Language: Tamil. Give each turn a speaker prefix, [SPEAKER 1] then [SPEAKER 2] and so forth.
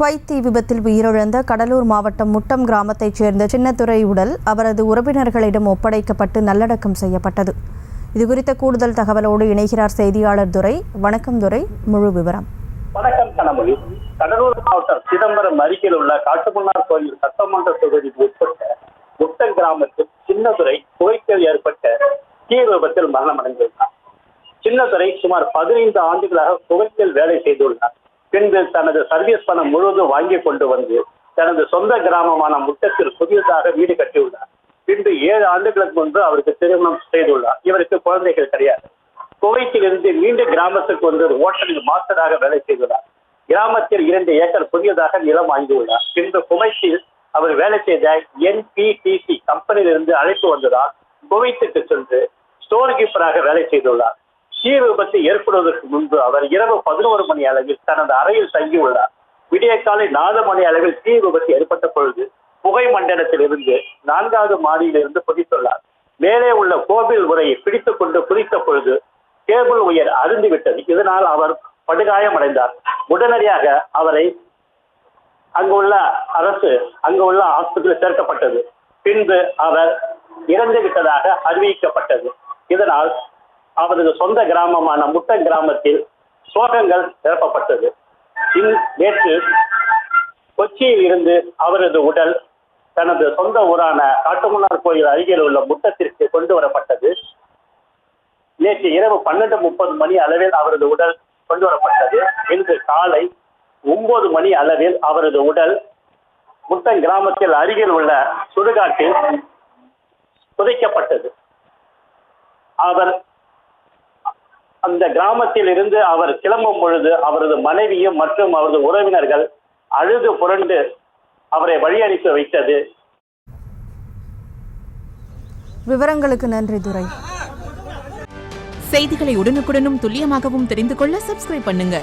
[SPEAKER 1] குவைத் தீ விபத்தில் உயிரிழந்த கடலூர் மாவட்டம் முட்டம் கிராமத்தைச் சேர்ந்த சின்னத்துரை உடல் அவரது உறவினர்களிடம் ஒப்படைக்கப்பட்டு நல்லடக்கம் செய்யப்பட்டது. இதுகுறித்த கூடுதல் தகவலோடு இணைகிறார் செய்தியாளர் துரை. வணக்கம் துரை, முழு விவரம்.
[SPEAKER 2] வணக்கம் கனமொழி. கடலூர் மாவட்டம் சிதம்பரம் அருகில் உள்ள காட்டுமன்னார் கோயில் சட்டமன்ற தொகுதிக்கு உட்பட்ட முட்டம் கிராமத்தில் சின்னதுரை குவைத்தில் ஏற்பட்ட தீ விபத்தில் மரணமடைந்துள்ளார். சின்னதுரை சுமார் 15 ஆண்டுகளாக குவைத்தில் வேலை செய்துள்ளார். பின்பு தனது சர்வீஸ் பணம் முழுவதும் வாங்கி கொண்டு வந்து தனது சொந்த கிராமமான முட்டத்தில் புதியதாக வீடு கட்டியுள்ளார். பின்பு 7 ஆண்டுகளுக்கு முன்பு அவருக்கு திருமணம் செய்துள்ளார். இவருக்கு குழந்தைகள் கிடையாது. குவைத்தில் இருந்து மீண்டும் கிராமத்துக்கு வந்து ஓட்டலில் மாஸ்டராக வேலை செய்துள்ளார். கிராமத்தில் 2 ஏக்கர் புதியதாக நிலம் வாங்கியுள்ளார். பின்பு குவைத்தில் அவர் வேலை செய்த NPTC கம்பெனியிலிருந்து அழைப்பு வந்ததால் குவைத்துக்கு சென்று ஸ்டோர் கீப்பராக வேலை செய்துள்ளார். தீ விபத்து ஏற்படுவதற்கு முன்பு அவர் இரவு 11 மணி அளவில் தனது அறையில் தங்கியுள்ளார். விடிய காலை 4 மணி அளவில் தீ விபத்து ஏற்பட்ட பொழுது புகை மண்டலத்தில் இருந்து 4வது மாடியிலிருந்து குதித்துள்ளார். மேலே உள்ள கோவில் உரையை பிடித்துக் கொண்டு குதித்த பொழுது கேபிள் உயர் அருந்துவிட்டது. இதனால் அவர் படுகாயமடைந்தார். உடனடியாக அவரை அங்குள்ள ஆஸ்பத்திரியில் சேர்க்கப்பட்டது. பின்பு அவர் இறந்து விட்டதாக அறிவிக்கப்பட்டது. இதனால் அவரது சொந்த கிராமமான முட்டம் கிராமத்தில் சோகங்கள் நிரப்பப்பட்டது. நேற்று கொச்சியில் இருந்து அவரது உடல் தனது சொந்த ஊரான காட்டுமன்னார் கோயில் அருகில் உள்ள முட்டத்திற்கு கொண்டு வரப்பட்டது. நேற்று இரவு 12:30 மணி அளவில் அவரது உடல் கொண்டு வரப்பட்டது. இன்று காலை 9 மணி அளவில் அவரது உடல் முட்டம் கிராமத்தில் அருகில் உள்ள சுடுகாட்டில் புதைக்கப்பட்டது. அவர் அந்த கிராமத்தில் இருந்து அவர் கிளம்பும் பொழுது அவரது மனைவியும் மற்றும் அவரது உறவினர்கள் அழுது புரண்டு அவரை வழி அனுப்பி வைத்தது.
[SPEAKER 1] விவரங்களுக்கு நன்றி துரை.
[SPEAKER 3] செய்திகளை உடனுக்குடனும் துல்லியமாகவும் தெரிந்து கொள்ள சப்ஸ்கிரைப் பண்ணுங்க.